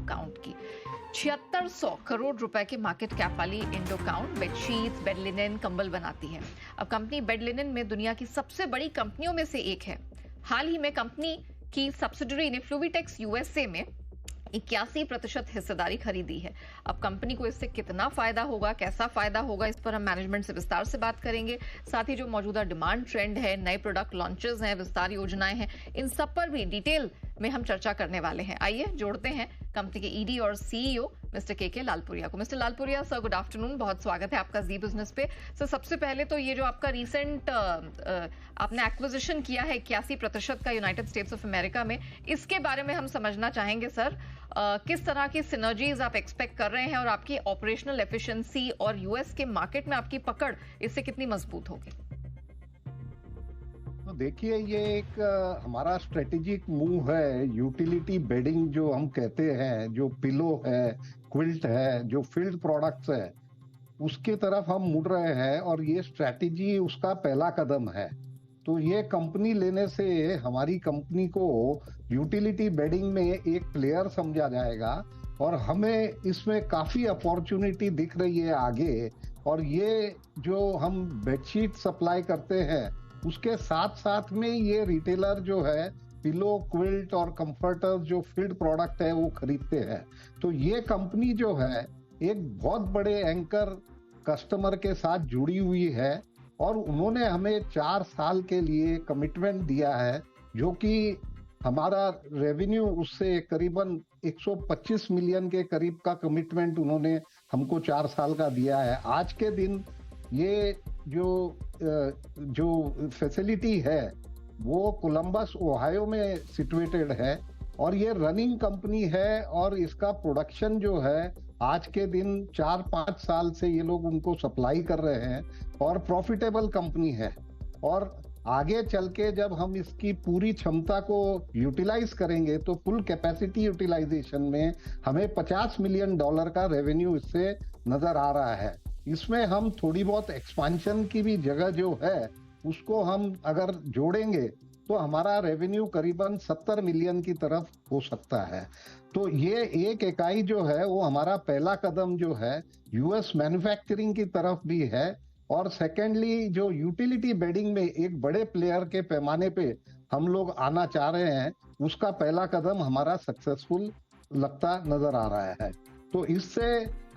Count की। 7600 करोड़ रुपए के मार्केट कैप वाली इंडोकाउंट बेडशीट्स, बेड लिनन, कंबल बनाती है। अब कंपनी बेड लिनन में दुनिया की सबसे बड़ी कंपनियों में से एक है। हाल ही में कंपनी की सब्सिडरी ने फ्लूविटेक्स यूएसए में 81% हिस्सेदारी खरीदी है। अब कंपनी को इससे कितना फायदा होगा, कैसा फायदा होगा, इस पर हम मैनेजमेंट से विस्तार से बात करेंगे। साथ ही जो मौजूदा डिमांड ट्रेंड है, नए प्रोडक्ट लॉन्चेस हैं, विस्तार योजनाएं हैं, इन सब पर भी डिटेल में हम चर्चा करने वाले हैं। आइए जोड़ते हैं कंपनी के ईडी और सीईओ मिस्टर के लालपुरिया को। Mister Lalpuriya sir, good afternoon, बहुत स्वागत है आपका जी बिजनेस पे। सर, सबसे पहले तो ये जो आपका रिसेंट आपने एक्विजिशन किया है 81% का यूनाइटेड स्टेट्स ऑफ अमेरिका में, इसके बारे में हम समझना चाहेंगे सर। किस तरह की सिनर्जीज आप एक्सपेक्ट कर रहे हैं और आपकी ऑपरेशनल एफिशिएंसी और यूएस के मार्केट में आपकी पकड़ इससे कितनी मजबूत होगी? तो देखिए, ये एक हमारा स्ट्रेटेजिक मूव है। यूटिलिटी बेडिंग जो हम कहते हैं, जो पिलो है, क्विल्ट है, जो फील्ड प्रोडक्ट्स है, उसके तरफ हम मुड़ रहे हैं और ये स्ट्रेटेजी उसका पहला कदम है। तो ये कंपनी लेने से हमारी कंपनी को यूटिलिटी बेडिंग में एक प्लेयर समझा जाएगा और हमें इसमें काफी अपॉर्चुनिटी दिख रही है आगे। और ये जो हम बेडशीट सप्लाई करते हैं, उसके साथ साथ में ये रिटेलर जो है पिलो, क्विल्ट और कंफर्टर जो फील्ड प्रोडक्ट है वो खरीदते हैं। तो ये कंपनी जो है एक बहुत बड़े एंकर कस्टमर के साथ जुड़ी हुई है और उन्होंने हमें 4 साल के लिए कमिटमेंट दिया है, जो कि हमारा रेवेन्यू उससे करीबन 125 मिलियन के करीब का कमिटमेंट उन्होंने हमको 4 साल का दिया है। आज के दिन ये जो फैसिलिटी है वो कोलंबस ओहायो में सिचुएटेड है और ये रनिंग कंपनी है और इसका प्रोडक्शन जो है आज के दिन 4-5 साल से ये लोग उनको सप्लाई कर रहे हैं और प्रॉफिटेबल कंपनी है। और आगे चल के जब हम इसकी पूरी क्षमता को यूटिलाइज करेंगे तो फुल कैपेसिटी यूटिलाइजेशन में हमें $50 मिलियन का रेवेन्यू इससे नजर आ रहा है। इसमें हम थोड़ी बहुत एक्सपांशन की भी जगह जो है उसको हम अगर जोड़ेंगे तो हमारा रेवेन्यू करीबन 70 मिलियन की तरफ हो सकता है। तो ये एक इकाई जो है वो हमारा पहला कदम जो है यूएस मैन्युफैक्चरिंग की तरफ भी है। और सेकेंडली जो यूटिलिटी बेडिंग में एक बड़े प्लेयर के पैमाने पे हम लोग आना चाह रहे हैं, उसका पहला कदम हमारा सक्सेसफुल लगता नजर आ रहा है। तो इससे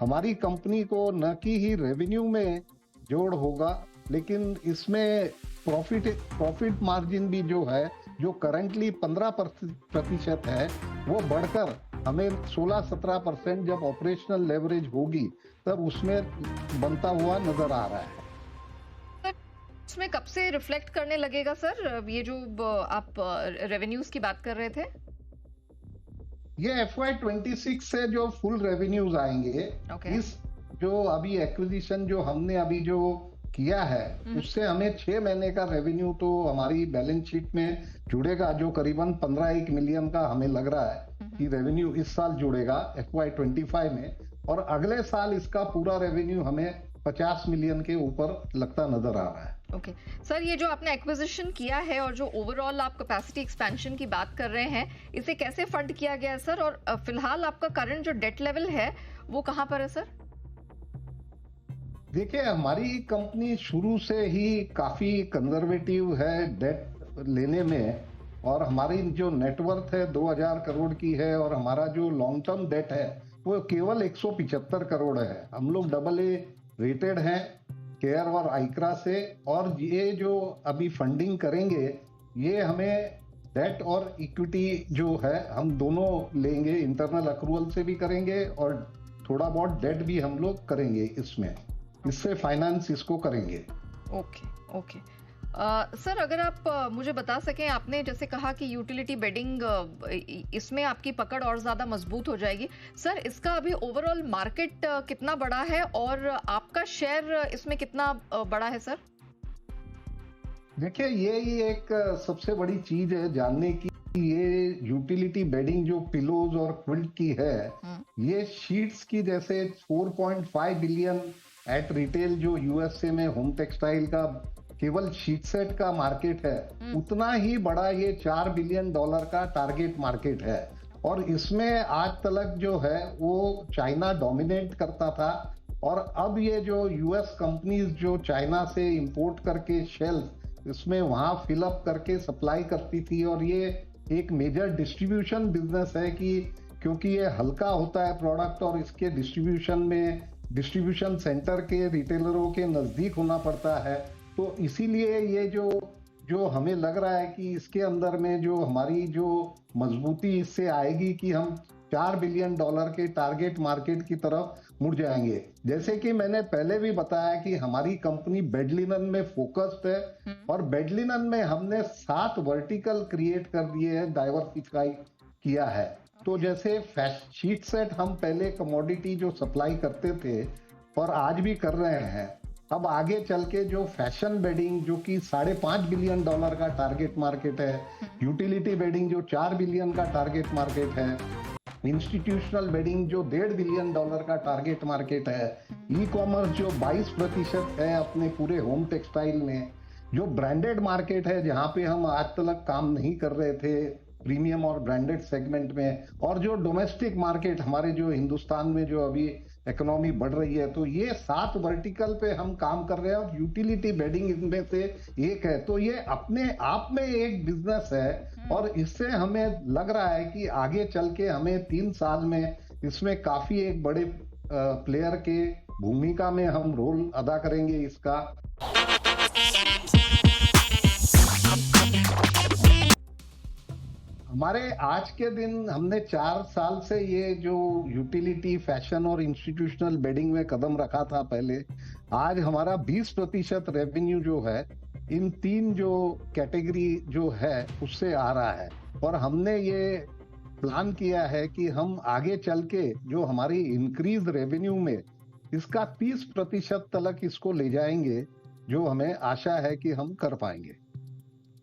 हमारी कंपनी को न कि ही रेवेन्यू में जोड़ होगा, लेकिन इसमें प्रॉफिट मार्जिन भी जो है, जो करंटली 15% है, वो बढ़कर हमें 16-17% जब ऑपरेशनल लेवरेज होगी तब उसमें बनता हुआ नजर आ रहा है। इसमें कब से रिफ्लेक्ट करने लगेगा सर, ये जो आप रेवेन्यूज की बात कर रहे थे? ये FY26 से जो फुल रेवेन्यूज आएंगे। इस जो अभी एक्विजिशन जो हमने अभी जो किया है उससे हमें 6 महीने का रेवेन्यू तो हमारी बैलेंस शीट में जुड़ेगा, जो करीबन 15 मिलियन का हमें लग रहा है कि रेवेन्यू इस साल जुड़ेगा FY25 में। और अगले साल इसका पूरा रेवेन्यू हमें 50 मिलियन के ऊपर लगता नजर आ रहा है। ओके सर, ये जो आपने एक्विजिशन किया है और जो ओवरऑल आप कैपेसिटी एक्सपेंशन की बात कर रहे हैं, इसे कैसे फंड किया गया है सर? और फिलहाल आपका करंट जो डेट लेवल है वो कहां पर है सर? देखिए, हमारी कंपनी शुरू से ही काफी कंजर्वेटिव है डेट लेने में और हमारी जो नेटवर्थ है 2000 करोड़ की है और हमारा जो लॉन्ग टर्म डेट है वो केवल 175 करोड़ है। हम लोग AA रेटेड हैं केयर और आइक्रा से। और ये जो अभी फंडिंग करेंगे ये हमें डेट और इक्विटी जो है हम दोनों लेंगे, इंटरनल अक्रूवल से भी करेंगे और थोड़ा बहुत डेट भी हम लोग करेंगे, इससे फाइनेंस इसको करेंगे। ओके सर, अगर आप मुझे बता सकें, आपने जैसे कहा कि यूटिलिटी बेडिंग इसमें आपकी पकड़ और ज्यादा मजबूत हो जाएगी। सर, इसका अभी ओवरऑल मार्केट कितना बड़ा है और आपका शेयर इसमें कितना बड़ा है सर? देखिए, ये एक सबसे बड़ी चीज है जानने की। ये यूटिलिटी बेडिंग जो पिलोज और क्विल्ट की है, ये शीट्स की जैसे 4.5 बिलियन एट रिटेल जो यूएसए में होम टेक्सटाइल का केवल शीट सेट का मार्केट है, उतना ही बड़ा ये $4 बिलियन का टारगेट मार्केट है। और इसमें आज तक जो है वो चाइना डोमिनेट करता था। और अब ये जो यूएस कंपनीज जो चाइना से इंपोर्ट करके शेल्फ इसमें वहां फिलअप करके सप्लाई करती थी, और ये एक मेजर डिस्ट्रीब्यूशन बिजनेस है कि क्योंकि ये हल्का होता है प्रोडक्ट और इसके डिस्ट्रीब्यूशन सेंटर के रिटेलरों के नजदीक होना पड़ता है। तो इसीलिए ये जो जो हमें लग रहा है कि इसके अंदर में जो हमारी जो मजबूती इससे आएगी कि हम $4 बिलियन के टारगेट मार्केट की तरफ मुड़ जाएंगे। जैसे कि मैंने पहले भी बताया कि हमारी कंपनी बेड लिनन में फोकस्ड है, और बेड लिनन में हमने 7 वर्टिकल क्रिएट कर दिए हैं, डाइवर्सिफाई किया है। तो जैसे शीट सेट हम पहले कमोडिटी जो सप्लाई करते थे और आज भी कर रहे हैं, अब आगे चल के जो फैशन बेडिंग जो कि $5.5 बिलियन का टारगेट मार्केट है, यूटिलिटी बेडिंग जो $4 बिलियन का टारगेट मार्केट है, इंस्टीट्यूशनल बेडिंग जो $1.5 बिलियन का टारगेट मार्केट है, ई कॉमर्स जो 22% है अपने पूरे होम टेक्सटाइल में, जो ब्रांडेड मार्केट है जहां पे हम आज तक काम नहीं कर रहे थे प्रीमियम और ब्रांडेड सेगमेंट में, और जो डोमेस्टिक मार्केट हमारे जो हिंदुस्तान में जो अभी इकोनॉमी बढ़ रही है, तो ये 7 वर्टिकल पे हम काम कर रहे हैं और यूटिलिटी बेडिंग इनमें से एक है। तो ये अपने आप में एक बिजनेस है, और इससे हमें लग रहा है कि आगे चल के हमें 3 साल में इसमें काफी एक बड़े प्लेयर के भूमिका में हम रोल अदा करेंगे इसका। हमारे आज के दिन हमने 4 साल से ये जो यूटिलिटी फैशन और इंस्टीट्यूशनल बेडिंग में कदम रखा था पहले, आज हमारा 20% रेवेन्यू जो है इन 3 जो कैटेगरी जो है उससे आ रहा है। और हमने ये प्लान किया है कि हम आगे चल के जो हमारी इंक्रीज रेवेन्यू में इसका 30% तक इसको ले जाएंगे, जो हमें आशा है कि हम कर पाएंगे।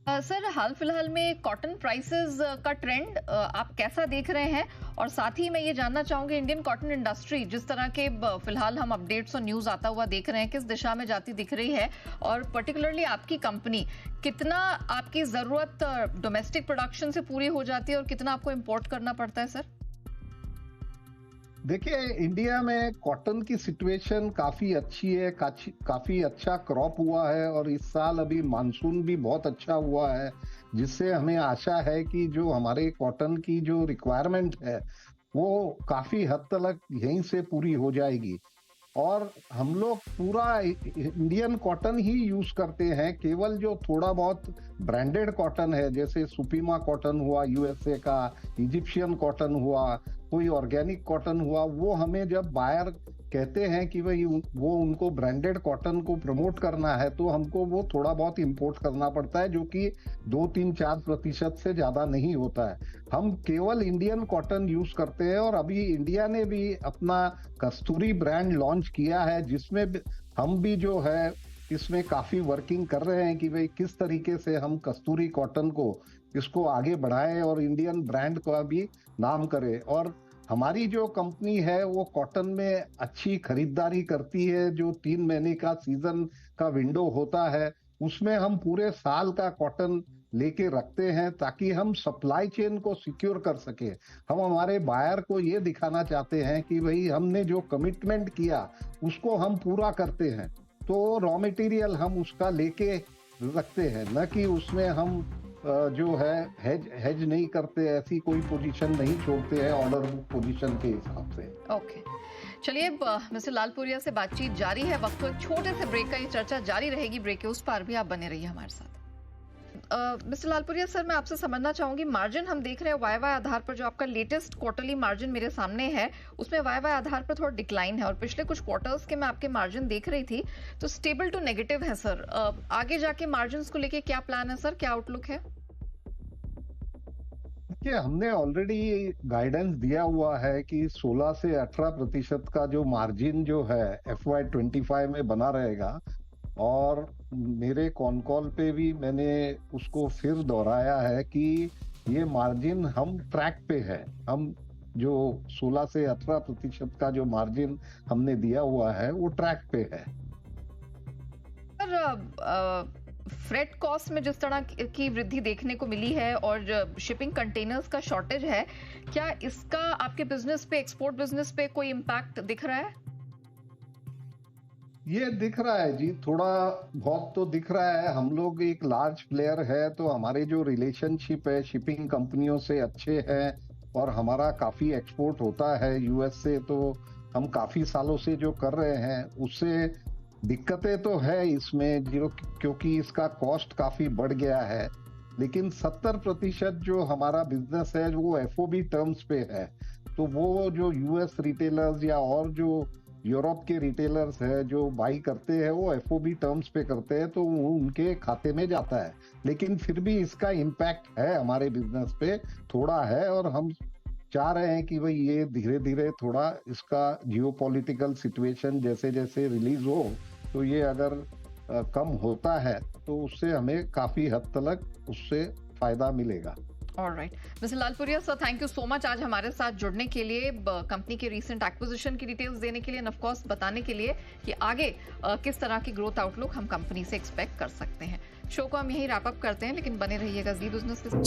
सर, हाल फिलहाल में कॉटन प्राइसेस का ट्रेंड आप कैसा देख रहे हैं? और साथ ही मैं ये जानना चाहूंगी, इंडियन कॉटन इंडस्ट्री जिस तरह के फिलहाल हम अपडेट्स और न्यूज आता हुआ देख रहे हैं, किस दिशा में जाती दिख रही है? और पर्टिकुलरली आपकी कंपनी कितना आपकी जरूरत डोमेस्टिक प्रोडक्शन से पूरी हो जाती है और कितना आपको इम्पोर्ट करना पड़ता है, सर? देखिए, इंडिया में कॉटन की सिचुएशन काफी अच्छी है, काफी अच्छा क्रॉप हुआ है, और इस साल अभी मानसून भी बहुत अच्छा हुआ है, जिससे हमें आशा है कि जो हमारे कॉटन की जो रिक्वायरमेंट है वो काफी हद तक यहीं से पूरी हो जाएगी। और हम लोग पूरा इंडियन कॉटन ही यूज करते हैं, केवल जो थोड़ा बहुत ब्रांडेड कॉटन है जैसे सुपीमा कॉटन हुआ यूएसए का, इजिप्शियन कॉटन हुआ, कोई ऑर्गेनिक कॉटन हुआ, वो हमें जब बायर कहते हैं कि भाई वो उनको ब्रांडेड कॉटन को प्रमोट करना है, तो हमको वो थोड़ा बहुत इंपोर्ट करना पड़ता है, जो कि 2-3-4% से ज्यादा नहीं होता है। हम केवल इंडियन कॉटन यूज करते हैं, और अभी इंडिया ने भी अपना कस्तूरी ब्रांड लॉन्च किया है, जिसमें हम भी जो है इसमें काफी वर्किंग कर रहे हैं कि भाई किस तरीके से हम कस्तूरी कॉटन को इसको आगे बढ़ाएं और इंडियन ब्रांड का भी नाम करें। और हमारी जो कंपनी है वो कॉटन में अच्छी खरीदारी करती है, जो 3 महीने का सीजन का विंडो होता है उसमें हम पूरे साल का कॉटन लेके रखते हैं, ताकि हम सप्लाई चेन को सिक्योर कर सके। हम हमारे बायर को ये दिखाना चाहते हैं कि भाई हमने जो कमिटमेंट किया उसको हम पूरा करते हैं। तो रॉ मटेरियल हम उसका लेके रखते हैं, न कि उसमें हम जो है हेज नहीं करते, ऐसी कोई पोजीशन नहीं छोड़ते हैं ऑर्डर बुक पोजीशन के हिसाब से। ओके, चलिए मिस्टर लालपुरिया से बातचीत जारी है। वक्त को एक छोटे से ब्रेक का, ये चर्चा जारी रहेगी ब्रेक के उस पार भी, आप बने रहिए हमारे साथ। मिस्टर लालपुरिया सर, मैं आपसे समझना चाहूंगी, मार्जिन हम देख रहे हैं वाई वाई आधार पर, जो आपका लेटेस्ट क्वार्टरली मार्जिन मेरे सामने है उसमें वाई वाई आधार पर थोड़ा डिक्लाइन है, और पिछले कुछ क्वार्टर्स के मैं आपके मार्जिन देख रही थी तो स्टेबल टू नेगेटिव है सर। आगे जाके मार्जिन को लेके क्या प्लान है सर, क्या आउटलुक है? देखिए, हमने ऑलरेडी गाइडेंस दिया हुआ है कि 16 से 18% का जो मार्जिन जो है FY25 में बना रहेगा, और मेरे कॉन कॉल पे भी मैंने उसको फिर दोहराया है कि ये मार्जिन हम ट्रैक पे है। हम जो 16 से 18% का जो मार्जिन हमने दिया हुआ है वो ट्रैक पे है। सर, फ्रेट कॉस्ट में जिस तरह की वृद्धि देखने को मिली है और शिपिंग कंटेनर्स का शॉर्टेज है, क्या इसका आपके बिजनेस पे, एक्सपोर्ट बिजनेस पे कोई इम्पैक्ट दिख रहा है? ये दिख रहा है जी, थोड़ा बहुत तो दिख रहा है। हम लोग एक लार्ज प्लेयर है, तो हमारे जो रिलेशनशिप है शिपिंग कंपनियों से अच्छे हैं और हमारा काफी एक्सपोर्ट होता है यूएस से, तो हम काफी सालों से जो कर रहे हैं उससे दिक्कतें तो है इसमें जो, क्योंकि इसका कॉस्ट काफी बढ़ गया है। लेकिन 70% जो हमारा बिजनेस है वो एफओबी टर्म्स पे है, तो वो जो यूएस रिटेलर्स या और जो यूरोप के रिटेलर्स है जो बाई करते हैं वो एफओबी टर्म्स पे करते हैं, तो वो उनके खाते में जाता है। लेकिन फिर भी इसका इम्पैक्ट है हमारे बिजनेस पे, थोड़ा है, और हम चाह रहे हैं कि भाई ये धीरे धीरे थोड़ा इसका जियोपॉलिटिकल सिचुएशन जैसे जैसे रिलीज हो, तो ये अगर कम होता है तो उससे हमें काफी हद तक उससे फायदा मिलेगा। Alright, mister Lalpuriya sir, thank you so much आज हमारे साथ जुड़ने के लिए, कंपनी के रीसेंट एक्विजिशन की डिटेल्स देने के लिए, एंड ऑफ कोर्स बताने के लिए कि आगे किस तरह की ग्रोथ आउटलुक हम कंपनी से एक्सपेक्ट कर सकते हैं। शो को हम यही रैप अप करते हैं, लेकिन बने रहिएगा जी बिजनेस के साथ।